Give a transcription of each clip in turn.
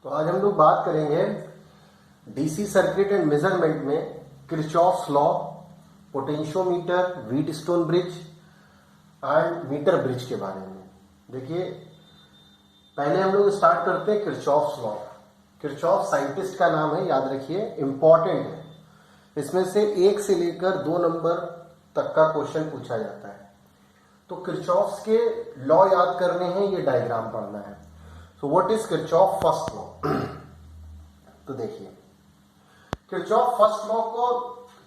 तो आज हम लोग बात करेंगे डीसी सर्किट एंड मेजरमेंट में Kirchhoff's law, potentiometer, Wheatstone bridge and meter bridge के बारे में। देखिए, पहले हम लोग स्टार्ट करते हैं किरचॉफ्स लॉ। किरचॉफ साइंटिस्ट का नाम है, याद रखिए, इंपॉर्टेंट है। इसमें से 1 से लेकर 2 नंबर तक का क्वेश्चन पूछा जाता है। तो किरचॉफ्स के लॉ याद करने हैं, ये डायग्राम पढ़ना है। So what is Kirchhoff first law? तो देखिए, किरचॉफ फर्स्ट लॉ को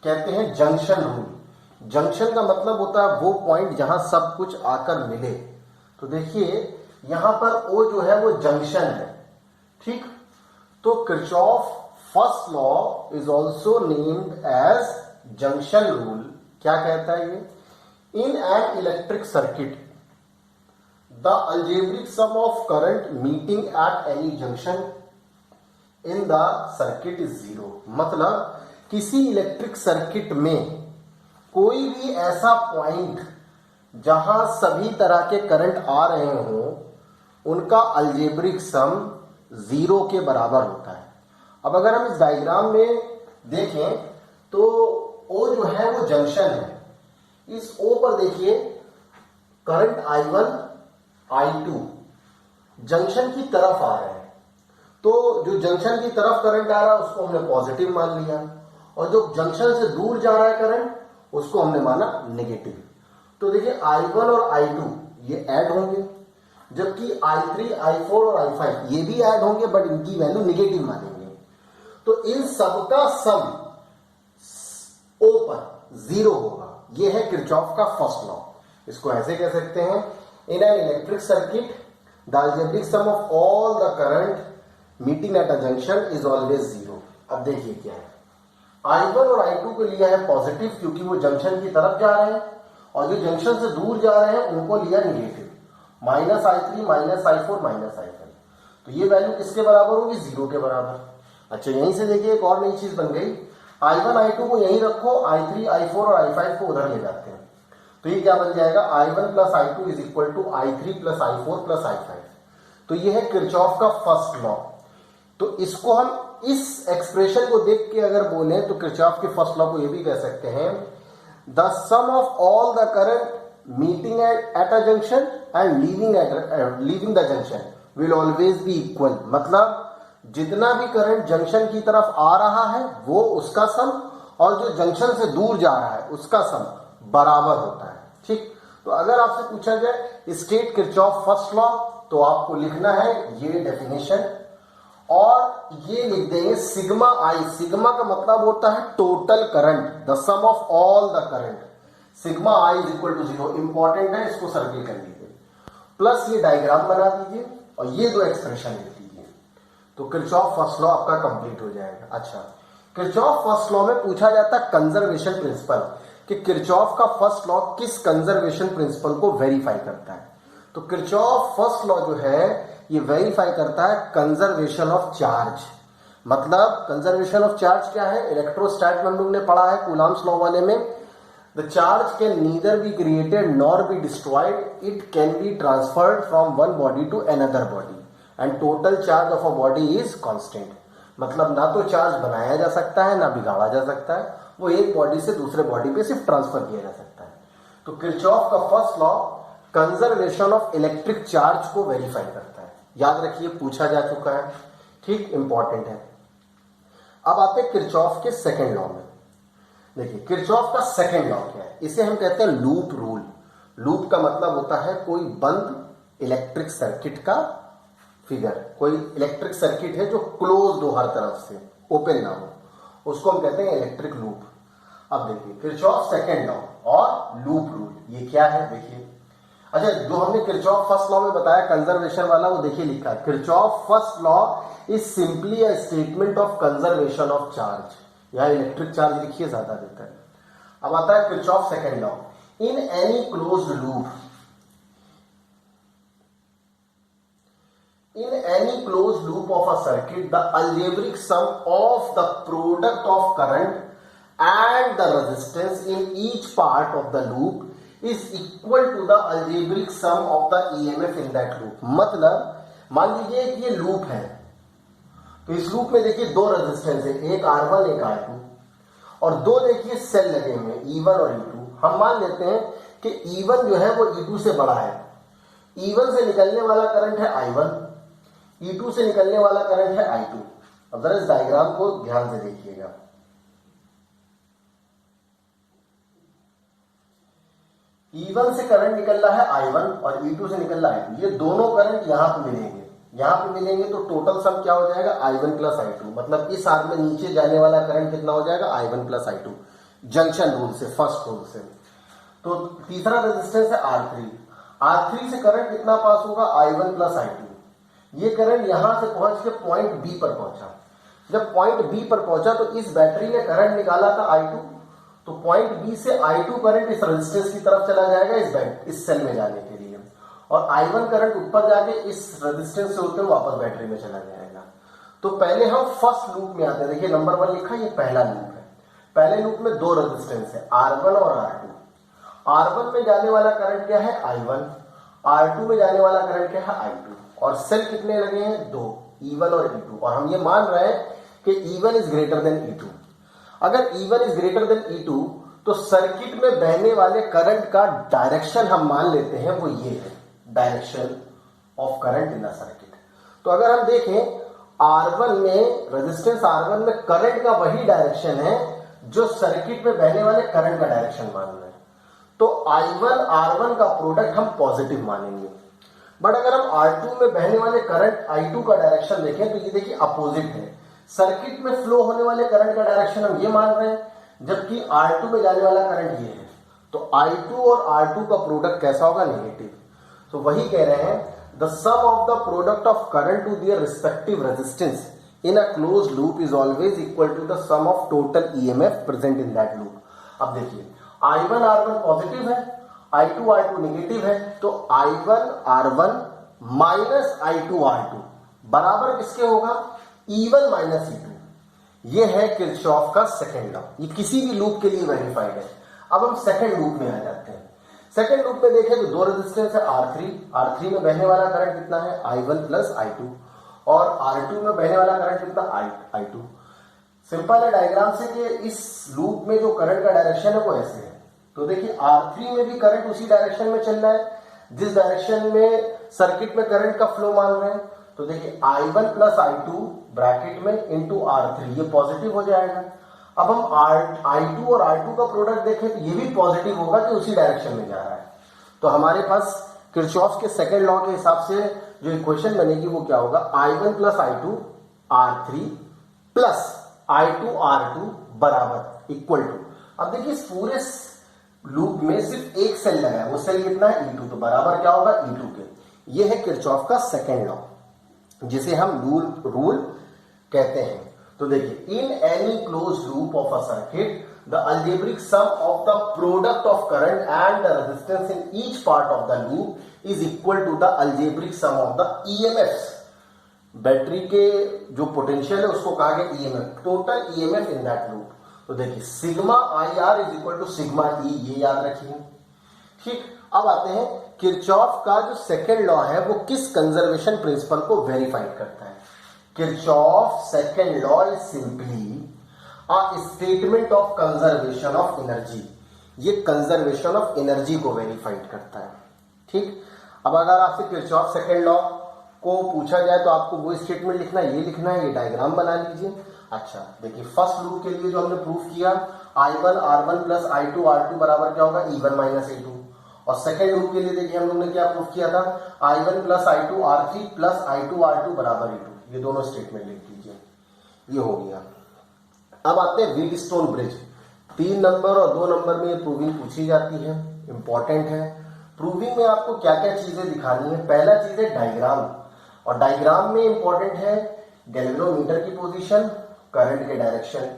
कहते हैं जंक्शन रूल। जंक्शन का मतलब होता है वो पॉइंट जहां सब कुछ आकर मिले। तो देखिए, यहां पर ओ जो है वो जंक्शन है, ठीक। तो Kirchhoff first law is also named as junction rule. क्या कहता है ये? In an electric circuit the algebraic sum of current meeting at any junction in the circuit is 0। मतलब किसी इलेक्ट्रिक सर्किट में कोई भी ऐसा पॉइंट जहां सभी तरह के करंट आ रहे हों, उनका अलजेब्रिक सम 0 के बराबर होता है। अब अगर हम इस डायग्राम में देखें तो O जो है वो जंक्शन है। इस O पर देखिए, करंट I1 I2 जंक्शन की तरफ आ रहे हैं। तो जो जंक्शन की तरफ करंट आ रहा है उसको हमने पॉजिटिव मान लिया, और जो जंक्शन से दूर जा रहा है करंट उसको हमने माना नेगेटिव। तो देखिए, I1 और I2 ये ऐड होंगे, जबकि I3, I4 और I5 ये भी ऐड होंगे, बट इनकी वैल्यू नेगेटिव मानेंगे। तो इन सबका सम O पर 0 होगा। ये है किरचॉफ का फर्स्ट लॉ। इसको ऐसे कह सकते हैं, in an electric circuit the algebraic sum of all the current meeting at a junction is always 0। अब देखिए क्या है, I1 और I2 को लिया है पॉजिटिव क्योंकि वो जंक्शन की तरफ जा रहे हैं, और जो जंक्शन से दूर जा रहे हैं उनको लिया नेगेटिव, -I3, -I4, -I5। तो ये वैल्यू किसके बराबर होगी? 0 के बराबर। अच्छा, यहीं से देखिए एक और नई चीज बन गई। I1, I2 को यहीं रखो, I3, I4 और I5 को उधर ले जाते हैं। तो ये क्या बन जाएगा? I1 plus I2 is equal to I3 plus I4 plus I5। तो ये है किरचॉफ का फर्स्ट लॉ। तो इसको हम इस एक्सप्रेशन को देख के अगर बोले तो किरचॉफ के फर्स्ट लॉ को ये भी कह सकते हैं, the sum of all the current meeting at a junction and leaving the junction will always be equal. मतलब जितना भी करंट जंक्शन की तरफ आ रहा है वो उसका सम, और जो जंक्शन से दूर जा रहा है उसका सम बराबर होता है, ठीक। तो अगर आपसे पूछा जाए स्टेट किरचॉफ फर्स्ट लॉ, तो आपको लिखना है ये डेफिनेशन, और ये लिख देंगे सिग्मा आई। सिग्मा का मतलब होता है total current, the sum of all the current. Sigma I is equal to 0। Important है, इसको सर्किल कर लीजिए, प्लस ये डायग्राम बना दीजिए और ये 2 एक्सप्रेशन लिख दीजिए। तो किरचॉफ फर्स्ट लॉ आपका कंप्लीट हो जाएगा। अच्छा, किरचॉफ फर्स्ट लॉ में पूछा जाता है कंजर्वेशन प्रिंसिपल, कि किरचॉफ का फर्स्ट लॉ किस कंजर्वेशन प्रिंसिपल को वेरीफाई करता है। तो किरचॉफ फर्स्ट लॉ जो है ये वेरीफाई करता है कंजर्वेशन ऑफ चार्ज। मतलब कंजर्वेशन ऑफ चार्ज क्या है? इलेक्ट्रोस्टैट में हम लोग ने पढ़ा है कूलम्ब्स लॉ वाले में, the charge can neither be created nor be destroyed, it can be transferred from one body to another body and total charge of a body is constant. मतलब ना तो चार्ज बनाया जा सकता है ना बिगाड़ा जा सकता है, वो एक बॉडी से दूसरे बॉडी पे सिर्फ ट्रांसफर किया जा सकता है। तो किरचॉफ का first law conservation of electric charge को वेरीफाई करता है। याद रखिए, पूछा जा चुका है, ठीक, इंपॉर्टेंट है। अब आते हैं किरचॉफ के सेकेंड लॉ में। देखिए, किरचॉफ का सेकेंड लॉ क्या है? इसे हम कहते हैं लूप रूल। लूप का मतलब होता है कोई बंद इलेक्ट्रिक सर्किट का फिगर। कोई इलेक्ट्रिक सर्किट है जो क्लोज्ड हो हर तरफ से, ओपन ना हो, उसको हम कहते हैं इलेक्ट्रिक लूप। अब देखिए, किरचॉफ सेकेंड लॉ और लूप रूल, ये क्या है? देखिए, अच्छा, जो हमने किरचॉफ फर्स्ट लॉ में बताया कंजर्वेशन वाला, वो देखिए लिखा है, Kirchhoff first law is simply a statement of conservation of charge. यहां इलेक्ट्रिक चार्ज लिखिए, ज्यादा देता है। अब आता है Kirchhoff second law, in any closed loop, in any closed loop of a circuit, the algebraic sum of the product of current and the resistance in each part of the loop is equal to the algebraic sum of the EMF in that loop। मतलब मान लीजिए कि ये loop है, तो इस loop में देखिए दो रेजिस्टेंस है, एक R1 एक R2, और दो देखिए सेल लगे हुए हैं E1 और E2। हम मान लेते हैं कि E1 जो है वो E2 से बड़ा है। E1 से निकलने वाला करंट है I1, E2 से निकलने वाला करंट है I2। अब जरा इस डायग्राम को ध्यान से देखिएगा। E1 से करंट निकल रहा है I1 और E2 से निकल रहा है I2। ये दोनों करंट यहां पे मिलेंगे, यहां पे मिलेंगे तो टोटल सम क्या हो जाएगा I1 प्लस I2। मतलब इस आर्म में नीचे जाने वाला करंट कितना हो जाएगा I1 plus I2, junction rule से, फर्स्ट रूल से। तो तीसरा रेजिस्टेंस है R3। R3 से करंट कितना पास होगा I1 प्लस I2। ये करंट यहां से पहुंच के पॉइंट बी पर पहुंचा। जब पॉइंट बी पर पहुंचा तो इस बैटरी ने करंट निकाला था I2, तो पॉइंट बी से I2 करंट इस रेजिस्टेंस की तरफ चला जाएगा इस सेल में जाने के लिए, और I1 करंट ऊपर जाके इस रेजिस्टेंस से होते हुए वापस बैटरी में चला जाएगा। तो पहले हम फर्स्ट लूप में आते हैं। देखिए नंबर 1 लिखा, ये पहला लूप है। पहले लूप में दो रेजिस्टेंस है R1 और R2। R1 में जाने वाला करंट क्या है I1, R2 में जाने वाला करंट क्या है I2, और सेल कितने लगे हैं दो, E1 और E2। और हम ये मान रहे हैं कि E1 is greater than E2। अगर E1 is greater than E2 तो सर्किट में बहने वाले करंट का डायरेक्शन हम मान लेते हैं वो ये है, direction of current in the circuit. तो अगर हम देखें R1 में, रेजिस्टेंस R1 में करंट का वही डायरेक्शन है जो सर्किट में बहने वाले करंट का डायरेक्शन मान रहे हैं, तो I1 R1 का प्रोडक्ट हम पॉजिटिव मानेंगे। बट अगर हम R2 में बहने वाले करंट I2 का डायरेक्शन देखें तो ये देखिए अपोजिट है। सर्किट में फ्लो होने वाले करंट का डायरेक्शन हम ये मान रहे हैं, जबकि R2 में जाने वाला करंट ये है। तो I2 और R2 का प्रोडक्ट कैसा होगा, नेगेटिव। तो वही कह रहे हैं the sum of the product of current to their respective resistance in a closed loop is always equal to the sum of total EMF present in that loop. अब देखिए I1 R1 पॉजिटिव है, I2 R2 negative है, तो I1 R1 minus I2 R2 बराबर किसके होगा, E1 minus E2। ये है किरचॉफ का सेकंड लॉ, ये किसी भी लूप के लिए वेरीफाइड है। अब हम सेकंड लूप में आ जाते हैं। सेकंड लूप में देखें तो दो रेजिस्टेंस है R3 में बहने वाला करंट कितना है I1 प्लस I2, और R2 में बहने वाला करंट कितना I2। सिंपल है डायग्राम से कि इस लूप में जो करंट का डायरेक्शन है वो ऐसे है। तो देखिए R3 में भी करंट उसी डायरेक्शन में चल रहा है जिस डायरेक्शन में सर्किट में करंट का फ्लो मान रहे हैं। तो देखिए I1 प्लस I2 ब्रैकेट में इंटू R3, ये पॉजिटिव हो जाएगा। अब हम I2 और R2 का प्रोडक्ट देखें तो ये भी पॉजिटिव होगा कि उसी डायरेक्शन में जा रहा है। तो हमारे पास किरचॉफ के सेकंड लॉ के हिसाब से जो इक्वेशन बनेगी वो क्या होगा, I1 plus I2 R3 plus I2 R2 बराबर इक्वल टू। अब देखिए इस पूरे लूप में सिर्फ एक सेल लगा है, वो सेल कितना है E2, तो बराबर क्या होगा E2 के। ये है किरचॉफ का सेकंड लॉ जिसे हम रूल कहते हैं। तो देखिए in any closed loop of a circuit the algebraic sum of the product of current and the resistance in each part of the loop is equal to the algebraic sum of the EMF. Battery के जो potential है उसको कहा गया EMF, total EMF in that loop. तो देखिए sigma I R is equal to sigma E, ये याद रखिए। ठीक, अब आते हैं किरचॉफ का जो सेकेंड लॉ है वो किस कंजर्वेशन प्रिंसिपल को वेरीफाइड करता है। Kirchhoff second law is simply a statement of conservation of energy. ये कंजर्वेशन ऑफ एनर्जी को वेरीफाइड करता है। ठीक, अब अगर आपसे किरचॉफ सेकेंड लॉ को पूछा जाए तो आपको वो स्टेटमेंट लिखना है, ये लिखना है, ये डायग्राम बना लीजिए। अच्छा देखिए फर्स्ट लूप के लिए जो हमने प्रूफ किया I1 R1 plus I2 R2 बराबर क्या होगा E1 माइनस E2, और सेकेंड लूप के लिए देखिए हम लोगों ने क्या प्रूफ किया था I1 plus I2 R3 plus I2 R2 बराबर E2। ये दोनों स्टेटमेंट लिख दीजिए, ये हो गया। अब आते हैं व्हीटस्टोन ब्रिज। 3 नंबर और 2 नंबर में ये प्रूविंग पूछी जाती है, इंपॉर्टेंट है। प्रूविंग में आपको क्या क्या चीजें दिखानी है, पहला चीज है डायग्राम, और डायग्राम में इंपॉर्टेंट है गैल्वेनोमीटर की पोजीशन, करंट के डायरेक्शन,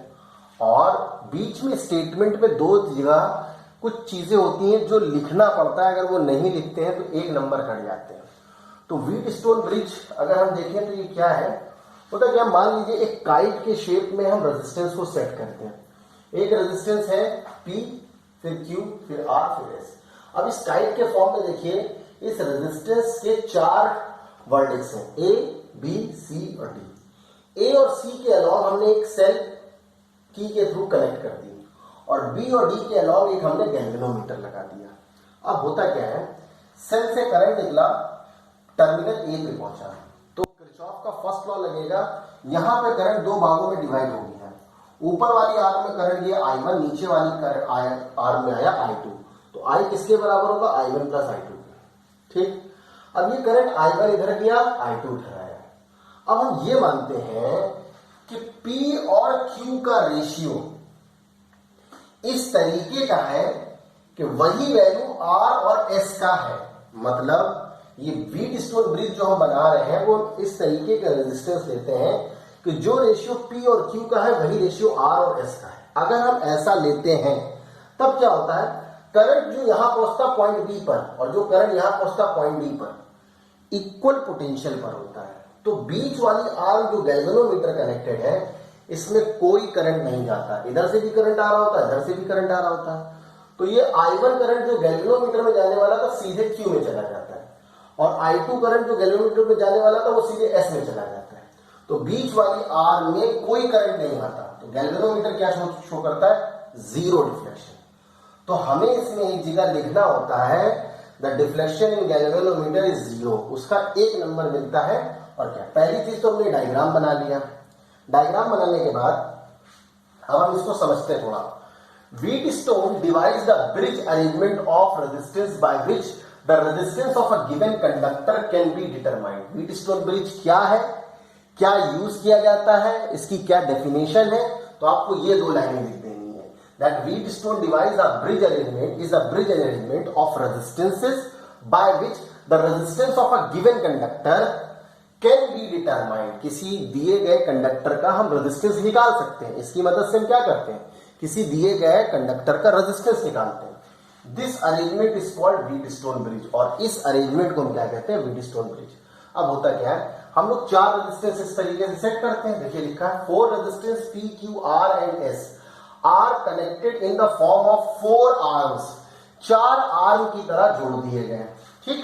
और बीच में स्टेटमेंट में 2 जगह कुछ चीजें होती हैं जो लिखना पड़ता है, अगर वो नहीं लिखते हैं तो 1 नंबर कट जाते हैं। तो व्हीटस्टोन ब्रिज अगर हम देखें तो ये क्या है, मतलब क्या, मान लीजिए एक काइट के शेप में हम रेजिस्टेंस को सेट करते हैं। एक रेजिस्टेंस है P, फिर Q, फिर R, फिर S। अब इस काइट के फॉर्म में देखिए इस रेजिस्टेंस के 4 वर्टेक्स हैं A, B, C और D। ए और सी के अलॉन्ग हमने एक सेल की के थ्रू कनेक्ट कर दी और बी और डी के अलॉन्ग एक हमने गैल्वेनोमीटर लगा दिया। अब होता क्या है, सेल से करंट निकला, टर्मिनल ए पे पहुंचा, तो किरचॉफ का फर्स्ट लॉ लगेगा। यहां पे करंट दो भागों में डिवाइड हो गया है, ऊपर वाली आर्म में करंट ये I1, नीचे वाली आर्म में आया I2। तो I किसके बराबर होगा, I1 प्लस I2। ठीक, अब ये करंट I1 इधर गया, I2 उधर आया। अब हम ये मानते हैं कि P और Q का रेशियो इस तरीके का है कि वही वैल्यू R और S का है। मतलब ये व्हीटस्टोन ब्रिज जो हम बना रहे हैं वो इस तरीके का रेजिस्टेंस लेते हैं कि जो रेशियो P और Q का है वही रेशियो R और S का है। अगर हम ऐसा लेते हैं तब क्या होता है, करंट जो यहां पहुंचता पॉइंट बी पर और जो करंट यहां पहुंचता पॉइंट डी पर इक्वल पोटेंशियल पर होता है। तो बीच वाली आर्म जो गैल्वेनोमीटर कनेक्टेड है इसमें कोई करंट नहीं जाता, इधर से भी करंट आ रहा होता है, इधर से भी करंट आ रहा होता है। तो ये I1 करंट जो गैल्वेनोमीटर में जाने वाला था सीधे Q में चला जाता है और I2 करंट जो गैल्वेनोमीटर में जाने वाला था वो सीधे S में चला जाता है। तो बीच वाली आर्म में कोई करंट नहीं आता। तो गैल्वेनोमीटर क्या शो करता है, जीरो डिफ्लेक्शन। तो हमें इसमें एक जगह लिखना होता है the deflection in galvanometer is zero, उसका 1 नंबर मिलता है। और क्या, पहली चीज तो हमने डायग्राम बना लिया। डायग्राम बनाने के बाद अब हम इसको समझते हैं थोड़ा। Wheatstone divides the bridge arrangement of resistance by which the resistance of a given conductor can be determined. Wheatstone bridge क्या है, क्या यूज किया जाता है, इसकी क्या डेफिनेशन है, तो आपको ये 2 लाइनें लिख देनी है। That Wheatstone divides a bridge arrangement is a bridge arrangement of resistances by which the resistance of a given conductor can be determined. किसी दिए गए कंडक्टर का हम रेजिस्टेंस निकाल सकते हैं। इसकी मदद से हम क्या करते हैं, किसी दिए गए कंडक्टर का रेजिस्टेंस निकालते हैं। This arrangement is called Wheatstone bridge और इस अरेंजमेंट को हम क्या कहते हैं, व्हीटस्टोन ब्रिज। अब होता क्या है, हम लोग 4 रेजिस्टेंस इस तरीके से सेट करते हैं। देखिए लिखा है 4 resistance P, Q, R and S are connected in the form of 4 arms. 4 arm की तरह जोड़ दिए गए। ठीक,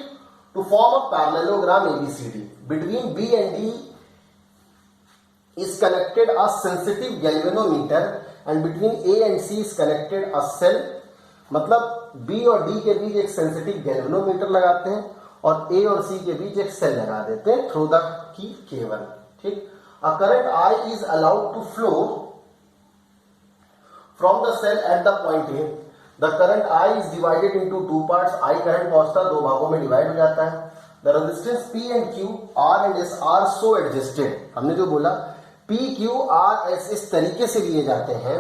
to form a parallelogram ABCD between B and D is connected a sensitive galvanometer and between A and C is connected a cell। मतलब B और D के बीच एक सेंसिटिव गैल्वेनोमीटर लगाते हैं और A और C के बीच एक सेल लगा देते हैं थ्रू द की केबल। ठीक, a current I is allowed to flow from the cell at the point A। The current I is divided into 2 parts। I current पहुंचता 2 भागों में डिवाइड हो जाता है। The resistance P and Q, R and S are so adjusted। हमने जो बोला P, Q, R, S इस तरीके से लिए जाते हैं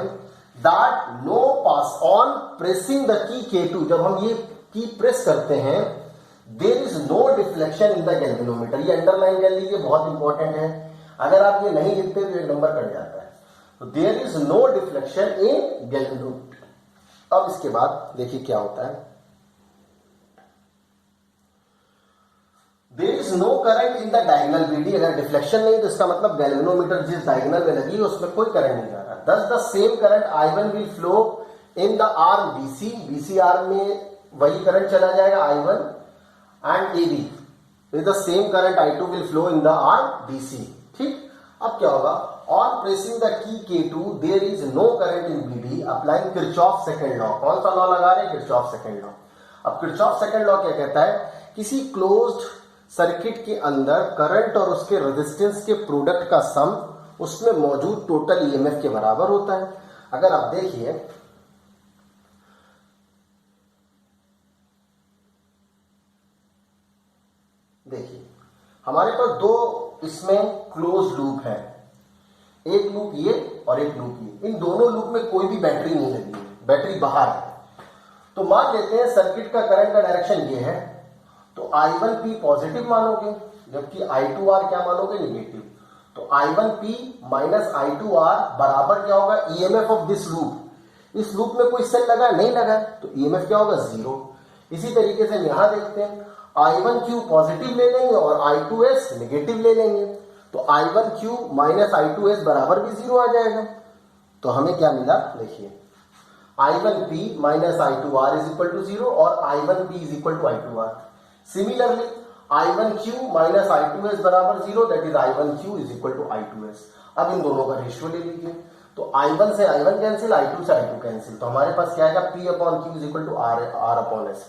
that no pass on pressing the key K2। जब हम ये की प्रेस करते हैं there is no deflection in the galvanometer। ये अंडरलाइन कर लीजिए, बहुत इंपॉर्टेंट है। अगर आप ये नहीं लिखते तो 1 नंबर कट जाता है। तो there is no deflection in galvanometer। अब इसके बाद देखिए क्या होता है, there is no current in the diagonal BD। अगर डिफ्लेक्शन नहीं तो इसका मतलब गैल्वेनोमीटर जिस डायगोनल में लगी है उसमें कोई करंट नहीं जा रहा। दस the same current I1 will flow in the arm BC। BC arm में वही करंट चला जाएगा I1 and AB with the same current I2 will flow in the arm BC। ठीक, अब क्या होगा, on pressing the key K2 there is no current in BD applying Kirchhoff second law. कौन सा लॉ लगा रहे हैं, किरचॉफ सेकंड लॉ। अब किरचॉफ सेकंड लॉ क्या कहता है, किसी क्लोज्ड सर्किट के अंदर करंट और उसके रेजिस्टेंस के प्रोडक्ट का सम उसमें मौजूद टोटल EMF के बराबर होता है। अगर आप देखिए हमारे पास 2 इसमें क्लोज लूप है, एक लूप ये और एक लूप ये। इन दोनों लूप में कोई भी बैटरी नहीं लगी है, बैटरी बाहर है। तो मान लेते हैं सर्किट का करंट का डायरेक्शन ये है, तो I1P पॉजिटिव मानोगे जबकि I2R क्या मानोगे, निगेटिव। तो I1P माइनस I2R बराबर क्या होगा, EMF ऑफ दिस लूप। इस लूप में कोई सेल लगा नहीं लगा तो EMF क्या होगा, 0। इसी तरीके से यहां देखते हैं I1Q पॉजिटिव ले लेंगे और I2S नेगेटिव ले लेंगे, तो I1Q माइनस I2S बराबर भी 0 आ जाएगा। तो हमें क्या मिला, देखिए I1P minus I2R is equal to 0 और I1P is equal to I2R। Similarly I1Q minus I2S बराबर 0, that is I1Q is equal to I2S। अब इन दोनों का रेशियो ले लीजिए, तो I1 से I1 कैंसिल, I2 से I2 कैंसिल, तो हमारे पास क्या आएगा, P upon Q is equal to R upon S।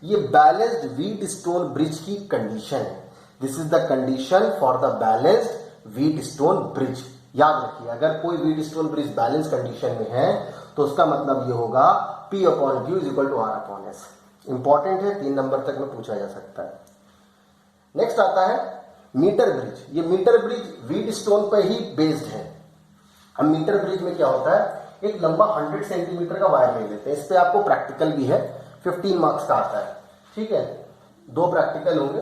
ये बैलेंस्ड व्हीट स्टोन ब्रिज की कंडीशन है। This is the condition for the balanced Wheatstone bridge. याद रखिए, अगर कोई Wheatstone bridge balance condition में है तो उसका मतलब ये होगा P upon Q is equal to R upon S। Important है, 3 नंबर तक में पूछा जा सकता है। नेक्स्ट आता है मीटर ब्रिज। ये मीटर ब्रिज व्हीट स्टोन पर ही बेस्ड है। अब मीटर ब्रिज में क्या होता है, एक लंबा 100 सेंटीमीटर का वायर ले लेते हैं। इस पे आपको प्रैक्टिकल भी है, 15 मार्क्स का आता है, ठीक है, 2 प्रैक्टिकल होंगे।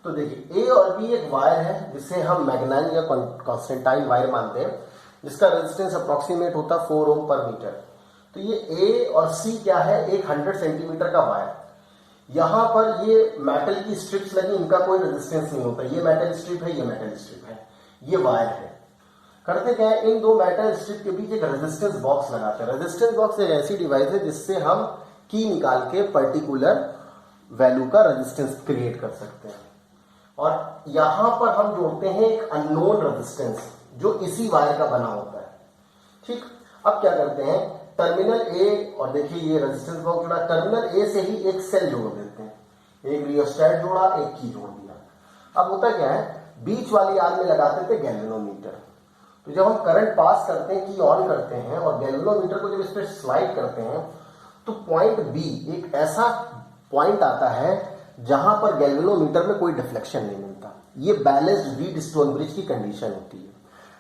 तो देखिए A और B एक वायर है जिसे हम मैग्नाइन या कॉन्स्टेंटाइन वायर मानते हैं, जिसका रेजिस्टेंस अप्रोक्सीमेट होता है 4 ओम पर मीटर। तो ये A और C क्या है, एक 100 सेंटीमीटर का वायर। यहां पर ये मेटल की स्ट्रिप्स लगी, इनका कोई रेजिस्टेंस नहीं होता। ये मेटल स्ट्रिप है, ये मेटल स्ट्रिप है, ये वायर है। करते क्या है, इन 2 मेटल स्ट्रिप के बीच एक रेजिस्टेंस बॉक्स लगाते हैं। रेजिस्टेंस बॉक्स एक ऐसी डिवाइस है जिससे हम की निकाल के पर्टिकुलर वैल्यू का रेजिस्टेंस क्रिएट कर सकते हैं। और यहां पर हम जोड़ते हैं एक अननोन रेजिस्टेंस जो इसी वायर का बना होता है, ठीक। अब क्या करते हैं, टर्मिनल ए, और देखिए ये रेजिस्टेंस बॉक्स जुड़ा, टर्मिनल ए से ही एक सेल जोड़ देते हैं। एक रियोस्टेट जोड़ा, एक की जोड़ दिया। अब होता क्या है, बीच वाली आर्म में लगाते थे गैल्वेनोमीटर। तो जब हम करंट पास करते हैं, की ऑन करते हैं और गैल्वेनोमीटर को जब इस पर स्लाइड करते हैं तो पॉइंट बी एक ऐसा पॉइंट आता है जहां पर गैल्वेनोमीटर में कोई डिफ्लेक्शन नहीं मिलता। ये बैलेंस्ड व्हीट स्टोन ब्रिज की कंडीशन होती है।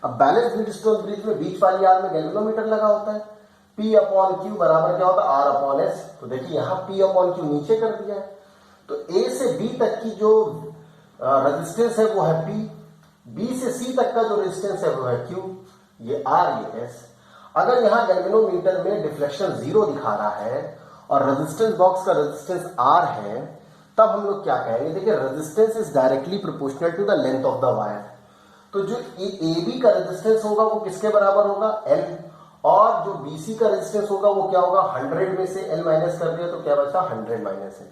अब बैलेंस्ड व्हीट स्टोन ब्रिज में बीच वाली आर्म में गैल्वेनोमीटर लगा होता है। P अपॉन Q बराबर क्या होता है, R अपॉन S। तो देखिए यहां P अपॉन Q नीचे कर दिया है, तो A से B तक की जो रेजिस्टेंस है वो है P, B से C तक का जो रेजिस्टेंस है वो है Q, ये R ये S। अगर यहां गैल्वेनोमीटर में डिफ्लेक्शन 0 दिखा रहा है और रेजिस्टेंस बॉक्स का रेजिस्टेंस R है, तब हम लोग क्या कहेंगे, देखिए resistance is directly proportional to the length of the wire. तो जो AB का रेजिस्टेंस होगा वो किसके बराबर होगा, L, और जो BC का रेजिस्टेंस होगा वो क्या होगा, 100 में से L माइनस कर दिया तो क्या बचा, 100 माइनस है।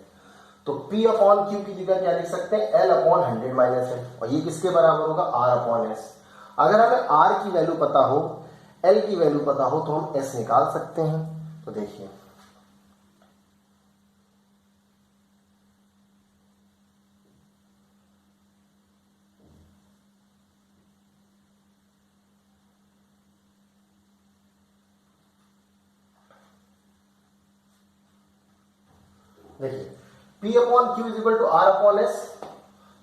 तो P अपॉन Q की जगह क्या लिख सकते हैं, L अपॉन 100 माइनस है, और ये किसके बराबर होगा, R अपॉन S। अगर हमें R की वैल्यू पता हो, L की वैल्यू पता हो, तो हम S निकाल सकते हैं। तो देखिए P upon Q is equal to R upon S।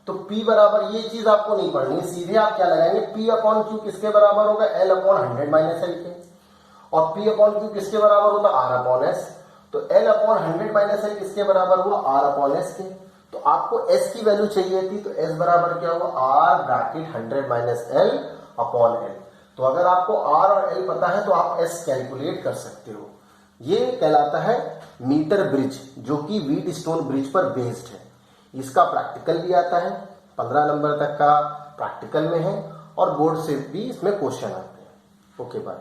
तो P बराबर, ये चीज आपको नहीं पढ़नी, सीधे आप क्या लगाएंगे, P अपॉन Q किसके बराबर होगा, L अपॉन 100 माइनस L के, और P अपॉन Q किसके बराबर होगा, R अपॉन S। तो L अपॉन 100 माइनस L किसके बराबर हुआ, R अपॉन S के। तो आपको S की वैल्यू चाहिए थी, तो S बराबर क्या हुआ, R bracket 100 minus L upon L। तो अगर आपको R और L पता है तो आप S कैलकुलेट कर सकते हो। ये कहलाता है मीटर ब्रिज, जो कि व्हीट स्टोन ब्रिज पर बेस्ड है। इसका प्रैक्टिकल भी आता है, 15 नंबर तक का प्रैक्टिकल में है, और बोर्ड से भी इसमें क्वेश्चन आते हैं। Okay bye.